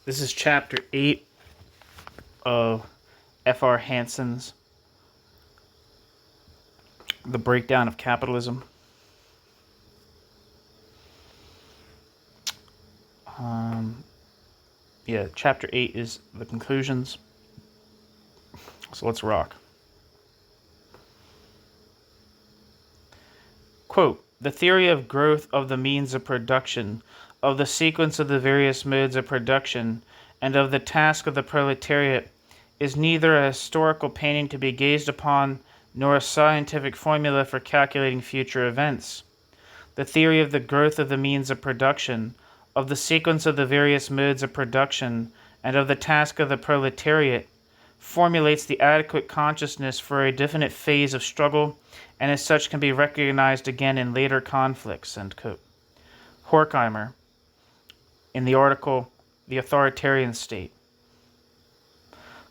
This is chapter 8 of F.R. Hansen's The Breakdown of Capitalism. Chapter 8 is the conclusions. So let's rock. Quote, the theory of growth of the means of production, of the sequence of the various modes of production, and of the task of the proletariat is neither a historical painting to be gazed upon nor a scientific formula for calculating future events. The theory of the growth of the means of production, of the sequence of the various modes of production, and of the task of the proletariat formulates the adequate consciousness for a definite phase of struggle, and as such can be recognized again in later conflicts. End quote. Horkheimer, in the article The Authoritarian State.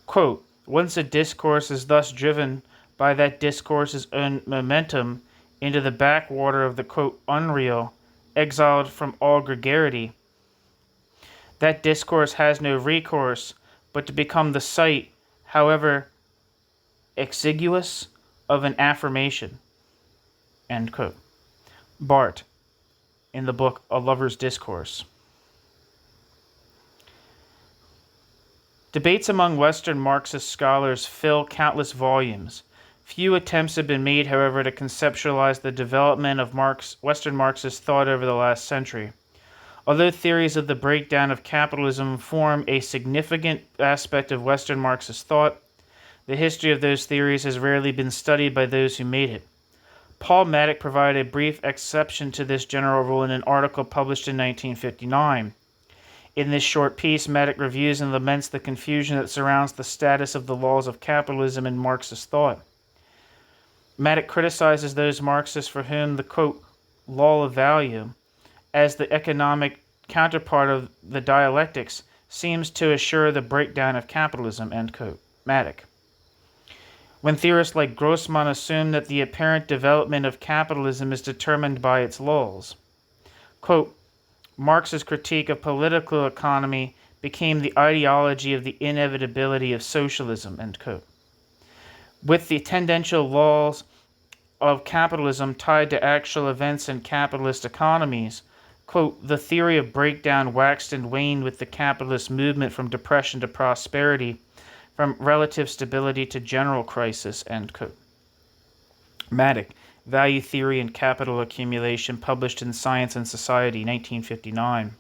Quote, once a discourse is thus driven by that discourse's own momentum into the backwater of the, quote, unreal, exiled from all gregarity, that discourse has no recourse but to become the site, however exiguous, of an affirmation. End quote. Barth, in the book A Lover's Discourse. Debates among Western Marxist scholars fill countless volumes. Few attempts have been made, however, to conceptualize the development of Western Marxist thought over the last century. Although theories of the breakdown of capitalism form a significant aspect of Western Marxist thought, the history of those theories has rarely been studied by those who made it. Paul Maddock provided a brief exception to this general rule in an article published in 1959. In this short piece, Maddock reviews and laments the confusion that surrounds the status of the laws of capitalism in Marxist thought. Maddock criticizes those Marxists for whom the, quote, law of value, as the economic counterpart of the dialectics, seems to assure the breakdown of capitalism, end quote. Maddock. When theorists like Grossman assume that the apparent development of capitalism is determined by its laws, quote, Marx's critique of political economy became the ideology of the inevitability of socialism, end quote. With the tendential laws of capitalism tied to actual events in capitalist economies, quote, the theory of breakdown waxed and waned with the capitalist movement from depression to prosperity, from relative stability to general crisis, end quote. Maddock, Value Theory and Capital Accumulation, published in Science and Society, 1959.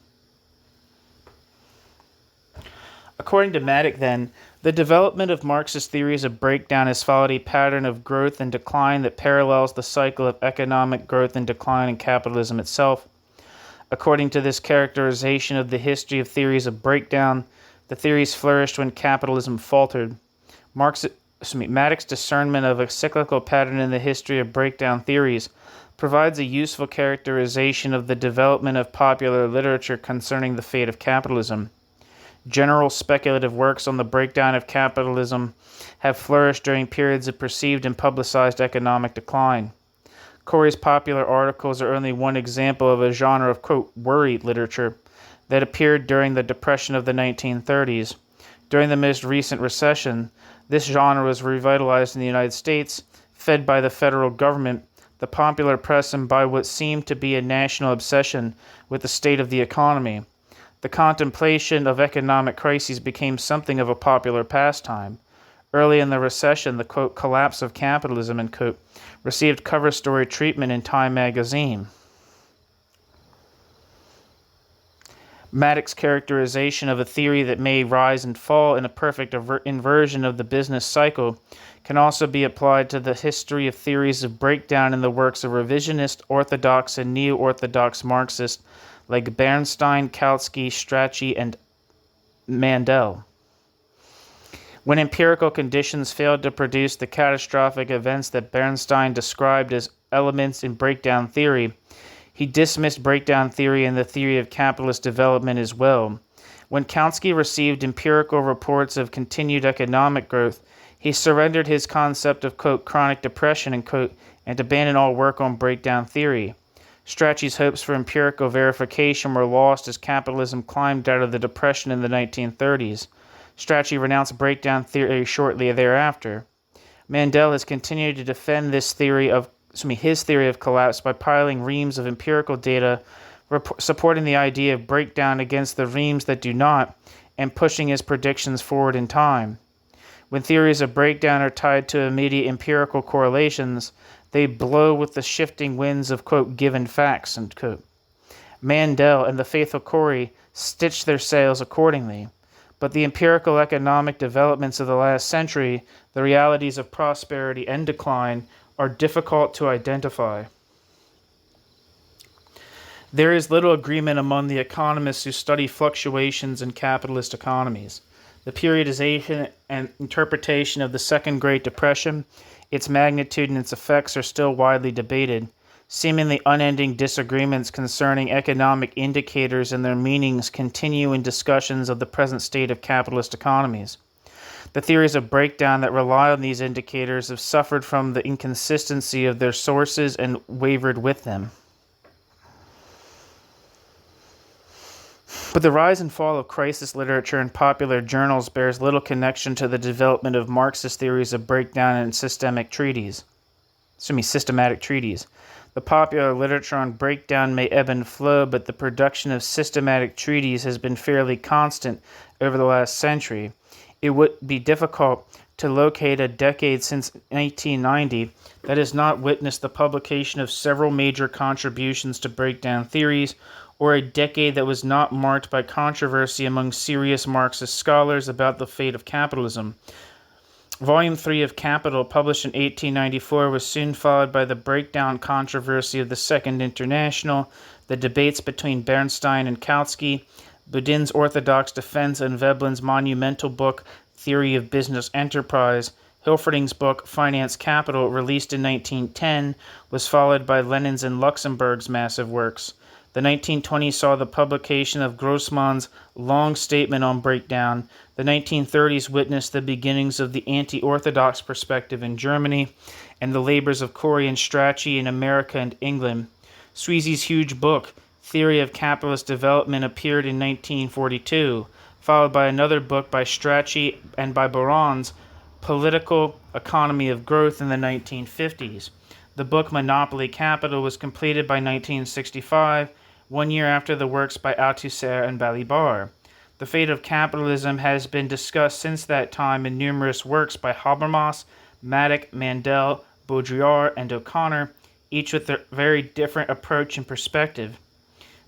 According to Maddock, then, the development of Marxist theories of breakdown has followed a pattern of growth and decline that parallels the cycle of economic growth and decline in capitalism itself. According to this characterization of the history of theories of breakdown, the theories flourished when capitalism faltered. Maddock's discernment of a cyclical pattern in the history of breakdown theories provides a useful characterization of the development of popular literature concerning the fate of capitalism. General speculative works on the breakdown of capitalism have flourished during periods of perceived and publicized economic decline. Corey's popular articles are only one example of a genre of, quote, worry literature that appeared during the Depression of the 1930s. During the most recent recession, this genre was revitalized in the United States, fed by the federal government, the popular press, and by what seemed to be a national obsession with the state of the economy. The contemplation of economic crises became something of a popular pastime. Early in the recession, the, quote, collapse of capitalism, end quote, received cover story treatment in Time magazine. Maddock's characterization of a theory that may rise and fall in a perfect inversion of the business cycle can also be applied to the history of theories of breakdown in the works of revisionist, orthodox, and neo-orthodox Marxists like Bernstein, Kautsky, Strachey, and Mandel. When empirical conditions failed to produce the catastrophic events that Bernstein described as elements in breakdown theory, he dismissed breakdown theory and the theory of capitalist development as well. When Kautsky received empirical reports of continued economic growth, he surrendered his concept of, quote, chronic depression, end quote, and abandoned all work on breakdown theory. Strachey's hopes for empirical verification were lost as capitalism climbed out of the Depression in the 1930s. Strachey renounced breakdown theory shortly thereafter. Mandel has continued to defend his theory of collapse by piling reams of empirical data supporting the idea of breakdown against the reams that do not, and pushing his predictions forward in time. When theories of breakdown are tied to immediate empirical correlations, they blow with the shifting winds of, quote, given facts, end quote. Mandel and the faithful Corey stitched their sails accordingly. But the empirical economic developments of the last century, the realities of prosperity and decline, are difficult to identify. There is little agreement among the economists who study fluctuations in capitalist economies. The periodization and interpretation of the Second Great Depression, its magnitude and its effects are still widely debated. Seemingly unending disagreements concerning economic indicators and their meanings continue in discussions of the present state of capitalist economies. The theories of breakdown that rely on these indicators have suffered from the inconsistency of their sources and wavered with them. But the rise and fall of crisis literature in popular journals bears little connection to the development of Marxist theories of breakdown and systematic treaties. The popular literature on breakdown may ebb and flow, but the production of systematic treaties has been fairly constant over the last century. It would be difficult to locate a decade since 1890 that has not witnessed the publication of several major contributions to breakdown theories, or a decade that was not marked by controversy among serious Marxist scholars about the fate of capitalism. Volume 3 of Capital, published in 1894, was soon followed by the breakdown controversy of the Second International, the debates between Bernstein and Kautsky, Boudin's orthodox defense and Veblen's monumental book, Theory of Business Enterprise. Hilferding's book, Finance Capital, released in 1910, was followed by Lenin's and Luxemburg's massive works. The 1920s saw the publication of Grossman's long statement on breakdown. The 1930s witnessed the beginnings of the anti-orthodox perspective in Germany and the labors of Corey and Strachey in America and England. Sweezy's huge book, Theory of Capitalist Development, appeared in 1942, followed by another book by Strachey and by Baron's Political Economy of Growth in the 1950s. The book Monopoly Capital was completed by 1965, 1 year after the works by Althusser and Balibar. The fate of capitalism has been discussed since that time in numerous works by Habermas, Maddock, Mandel, Baudrillard, and O'Connor, each with a very different approach and perspective.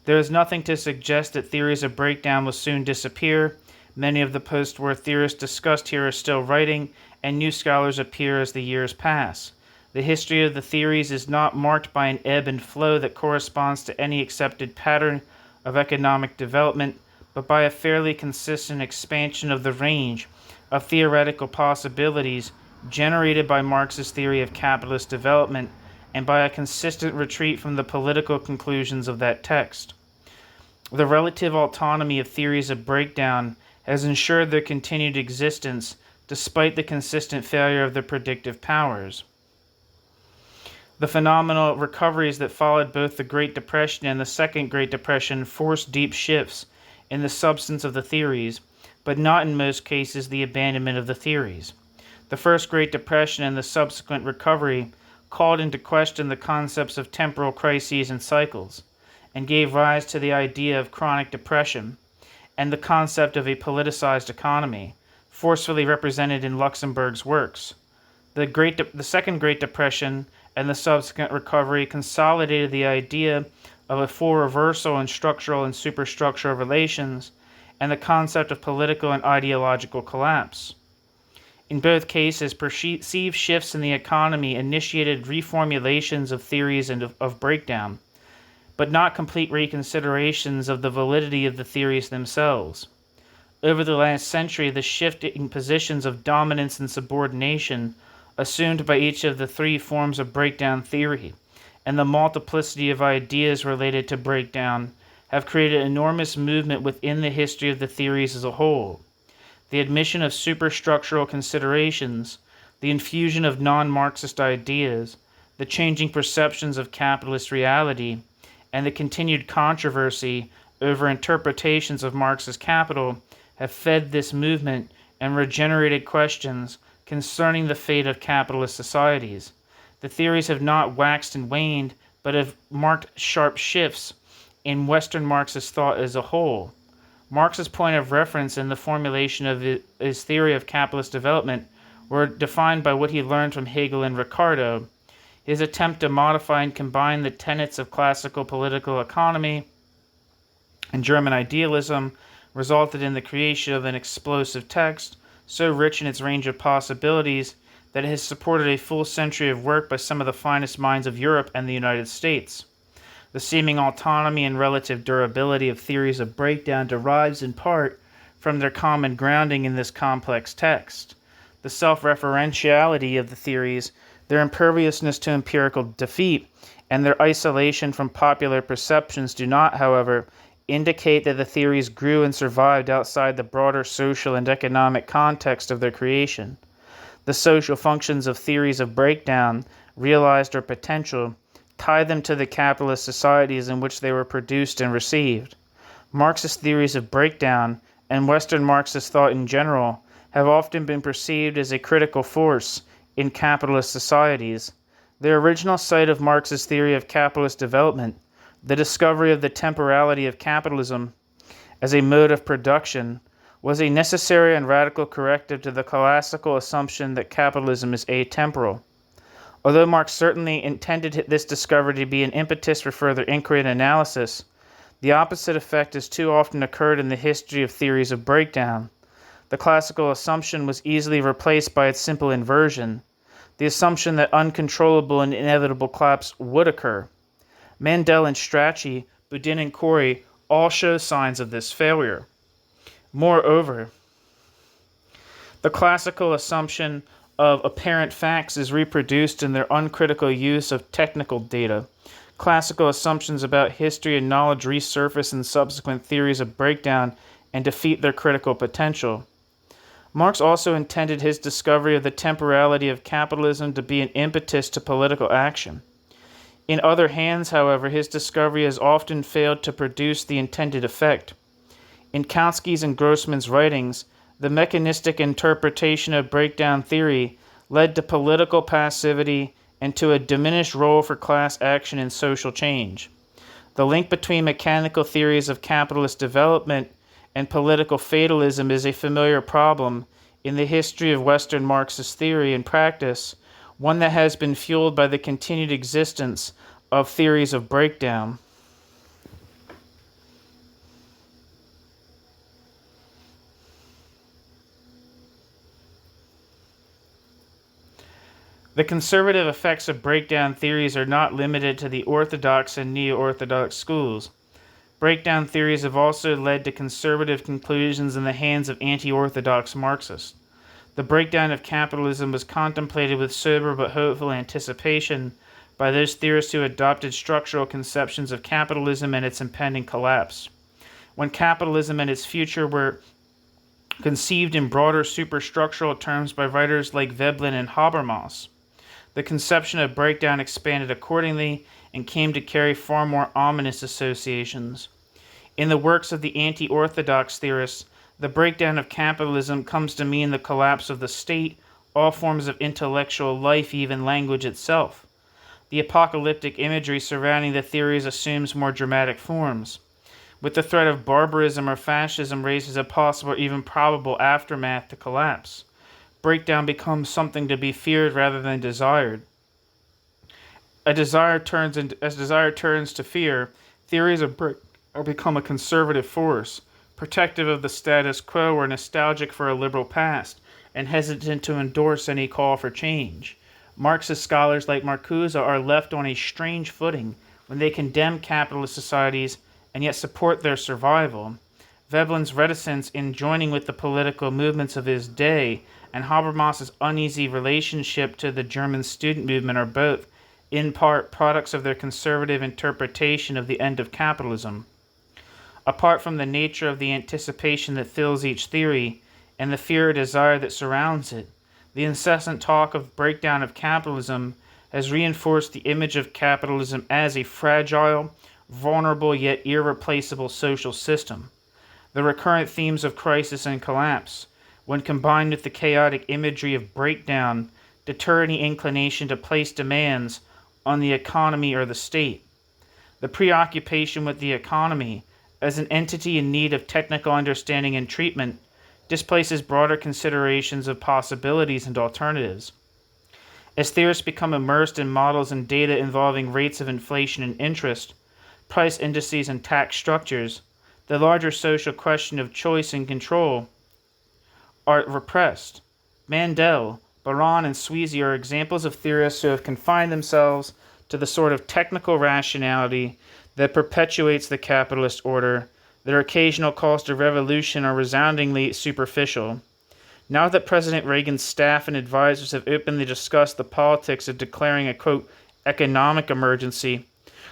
There is nothing to suggest that theories of breakdown will soon disappear. Many of the post-war theorists discussed here are still writing, and new scholars appear as the years pass. The history of the theories is not marked by an ebb and flow that corresponds to any accepted pattern of economic development, but by a fairly consistent expansion of the range of theoretical possibilities generated by Marx's theory of capitalist development, and by a consistent retreat from the political conclusions of that text. The relative autonomy of theories of breakdown has ensured their continued existence despite the consistent failure of their predictive powers. The phenomenal recoveries that followed both the Great Depression and the Second Great Depression forced deep shifts in the substance of the theories, but not in most cases the abandonment of the theories. The First Great Depression and the subsequent recovery called into question the concepts of temporal crises and cycles, and gave rise to the idea of chronic depression and the concept of a politicized economy, forcefully represented in Luxemburg's works. The Second Great Depression and the subsequent recovery consolidated the idea of a full reversal in structural and superstructural relations and the concept of political and ideological collapse. In both cases, perceived shifts in the economy initiated reformulations of theories and of breakdown, but not complete reconsiderations of the validity of the theories themselves. Over the last century, the shift in positions of dominance and subordination assumed by each of the three forms of breakdown theory, and the multiplicity of ideas related to breakdown, have created enormous movement within the history of the theories as a whole. The admission of superstructural considerations, the infusion of non-Marxist ideas, the changing perceptions of capitalist reality, and the continued controversy over interpretations of Marx's Capital have fed this movement and regenerated questions concerning the fate of capitalist societies. The theories have not waxed and waned, but have marked sharp shifts in Western Marxist thought as a whole. Marx's point of reference in the formulation of his theory of capitalist development were defined by what he learned from Hegel and Ricardo. His attempt to modify and combine the tenets of classical political economy and German idealism resulted in the creation of an explosive text so rich in its range of possibilities that it has supported a full century of work by some of the finest minds of Europe and the United States. The seeming autonomy and relative durability of theories of breakdown derives in part from their common grounding in this complex text. The self-referentiality of the theories, their imperviousness to empirical defeat, and their isolation from popular perceptions do not, however, indicate that the theories grew and survived outside the broader social and economic context of their creation. The social functions of theories of breakdown, realized or potential, tie them to the capitalist societies in which they were produced and received. Marxist theories of breakdown, and Western Marxist thought in general, have often been perceived as a critical force in capitalist societies. Their original site of Marx's theory of capitalist development, the discovery of the temporality of capitalism as a mode of production, was a necessary and radical corrective to the classical assumption that capitalism is atemporal. Although Marx certainly intended this discovery to be an impetus for further inquiry and analysis, the opposite effect has too often occurred in the history of theories of breakdown. The classical assumption was easily replaced by its simple inversion, the assumption that uncontrollable and inevitable collapse would occur. Mandel and Strachey, Boudin and Corey all show signs of this failure. Moreover, the classical assumption of apparent facts is reproduced in their uncritical use of technical data. Classical assumptions about history and knowledge resurface in subsequent theories of breakdown and defeat their critical potential. Marx also intended his discovery of the temporality of capitalism to be an impetus to political action. In other hands, however, his discovery has often failed to produce the intended effect. In Kautsky's and Grossman's writings, the mechanistic interpretation of breakdown theory led to political passivity and to a diminished role for class action in social change. The link between mechanical theories of capitalist development and political fatalism is a familiar problem in the history of Western Marxist theory and practice, one that has been fueled by the continued existence of theories of breakdown. The conservative effects of breakdown theories are not limited to the orthodox and neo-orthodox schools. Breakdown theories have also led to conservative conclusions in the hands of anti-orthodox Marxists. The breakdown of capitalism was contemplated with sober but hopeful anticipation by those theorists who adopted structural conceptions of capitalism and its impending collapse. When capitalism and its future were conceived in broader superstructural terms by writers like Veblen and Habermas, the conception of breakdown expanded accordingly and came to carry far more ominous associations. In the works of the anti-orthodox theorists, the breakdown of capitalism comes to mean the collapse of the state, all forms of intellectual life, even language itself. The apocalyptic imagery surrounding the theories assumes more dramatic forms. With the threat of barbarism or fascism raises a possible or even probable aftermath to collapse. Breakdown becomes something to be feared rather than desired. As desire turns to fear, theories of become a conservative force, protective of the status quo or nostalgic for a liberal past, and hesitant to endorse any call for change. Marxist scholars like Marcuse are left on a strange footing when they condemn capitalist societies and yet support their survival. Veblen's reticence in joining with the political movements of his day and Habermas's uneasy relationship to the German student movement are both, in part, products of their conservative interpretation of the end of capitalism. Apart from the nature of the anticipation that fills each theory and the fear or desire that surrounds it, the incessant talk of breakdown of capitalism has reinforced the image of capitalism as a fragile, vulnerable yet irreplaceable social system. The recurrent themes of crisis and collapse, when combined with the chaotic imagery of breakdown, deter any inclination to place demands on the economy or the state. The preoccupation with the economy, as an entity in need of technical understanding and treatment, displaces broader considerations of possibilities and alternatives. As theorists become immersed in models and data involving rates of inflation and interest, price indices and tax structures, the larger social question of choice and control are repressed. Mandel, Baran, and Sweezy are examples of theorists who have confined themselves to the sort of technical rationality that perpetuates the capitalist order. Their occasional calls to revolution are resoundingly superficial. Now that President Reagan's staff and advisors have openly discussed the politics of declaring a, quote, economic emergency,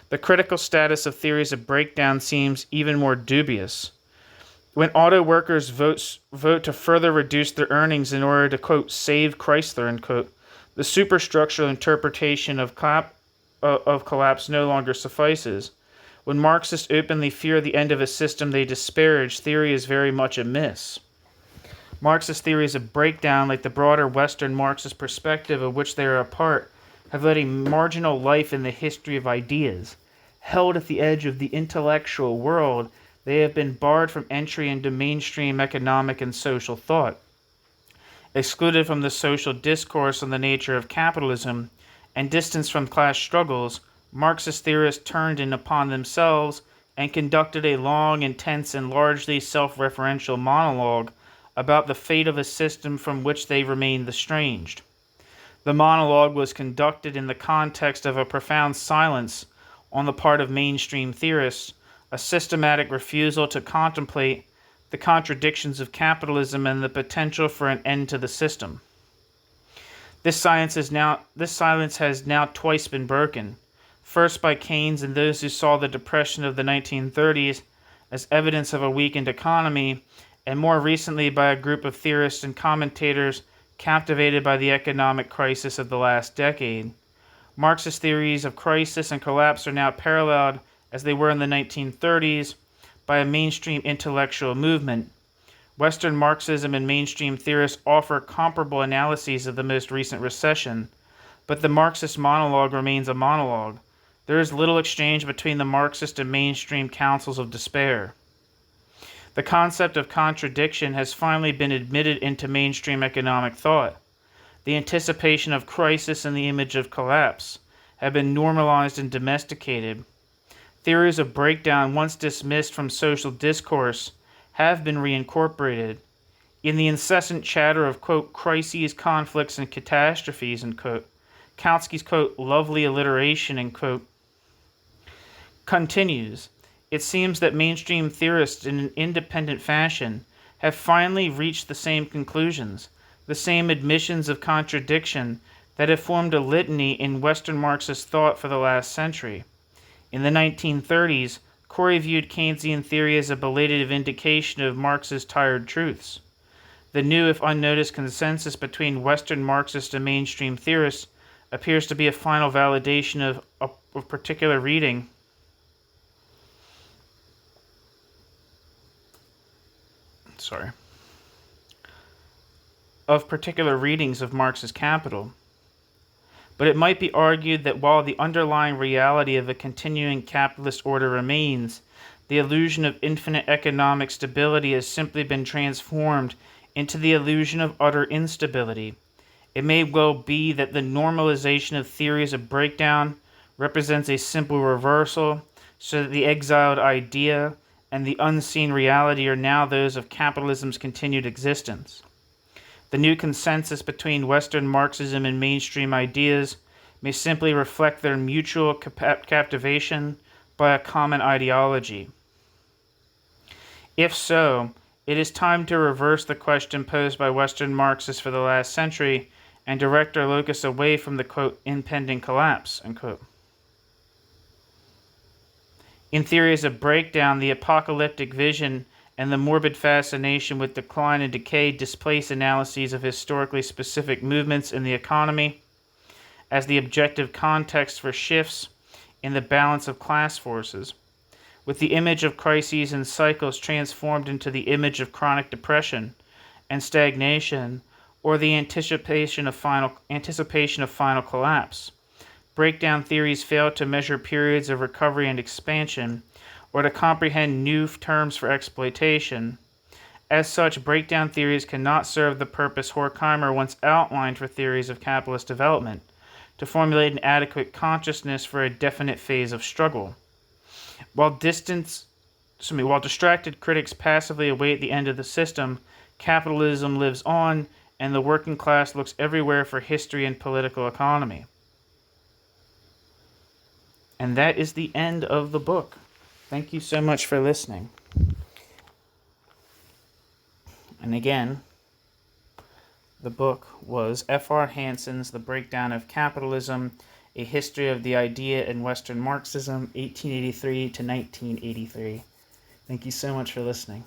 the critical status of theories of breakdown seems even more dubious. When auto workers vote to further reduce their earnings in order to, quote, save Chrysler, unquote, the superstructural interpretation of collapse no longer suffices. When Marxists openly fear the end of a system they disparage, theory is very much amiss. Marxist theories of breakdown, like the broader Western Marxist perspective of which they are a part, have led a marginal life in the history of ideas. Held at the edge of the intellectual world, they have been barred from entry into mainstream economic and social thought. Excluded from the social discourse on the nature of capitalism, and distanced from class struggles, Marxist theorists turned in upon themselves and conducted a long, intense, and largely self-referential monologue about the fate of a system from which they remained estranged. The monologue was conducted in the context of a profound silence on the part of mainstream theorists, a systematic refusal to contemplate the contradictions of capitalism and the potential for an end to the system. This silence has now twice been broken, first by Keynes and those who saw the depression of the 1930s as evidence of a weakened economy, and more recently by a group of theorists and commentators captivated by the economic crisis of the last decade. Marxist theories of crisis and collapse are now paralleled, as they were in the 1930s, by a mainstream intellectual movement. Western Marxism and mainstream theorists offer comparable analyses of the most recent recession, but the Marxist monologue remains a monologue. There is little exchange between the Marxist and mainstream counsels of despair. The concept of contradiction has finally been admitted into mainstream economic thought. The anticipation of crisis and the image of collapse have been normalized and domesticated. Theories of breakdown, once dismissed from social discourse, have been reincorporated. In the incessant chatter of, quote, crises, conflicts, and catastrophes, unquote, Kautsky's, quote, lovely alliteration, end quote, continues. It seems that mainstream theorists in an independent fashion have finally reached the same conclusions, the same admissions of contradiction that have formed a litany in Western Marxist thought for the last century. In the 1930s, Corey viewed Keynesian theory as a belated vindication of Marx's tired truths. The new, if unnoticed, consensus between Western Marxist and mainstream theorists appears to be a final validation of particular reading of particular readings of Marx's Capital. But it might be argued that while the underlying reality of a continuing capitalist order remains, the illusion of infinite economic stability has simply been transformed into the illusion of utter instability. It may well be that the normalization of theories of breakdown represents a simple reversal, so that the exiled idea and the unseen reality are now those of capitalism's continued existence. The new consensus between Western Marxism and mainstream ideas may simply reflect their mutual captivation by a common ideology. If so, it is time to reverse the question posed by Western Marxists for the last century and direct our locus away from the, quote, impending collapse, unquote. In theories of breakdown, the apocalyptic vision and the morbid fascination with decline and decay displace analyses of historically specific movements in the economy as the objective context for shifts in the balance of class forces. with the image of crises and cycles transformed into the image of chronic depression and stagnation, or the anticipation of final collapse. Breakdown theories fail to measure periods of recovery and expansion, or to comprehend new terms for exploitation. As such, breakdown theories cannot serve the purpose Horkheimer once outlined for theories of capitalist development, to formulate an adequate consciousness for a definite phase of struggle. While distracted critics passively await the end of the system, capitalism lives on, and the working class looks everywhere for history and political economy. And that is the end of the book. Thank you so much for listening. And again, the book was F.R. Hansen's The Breakdown of Capitalism, A History of the Idea in Western Marxism, 1883 to 1983. Thank you so much for listening.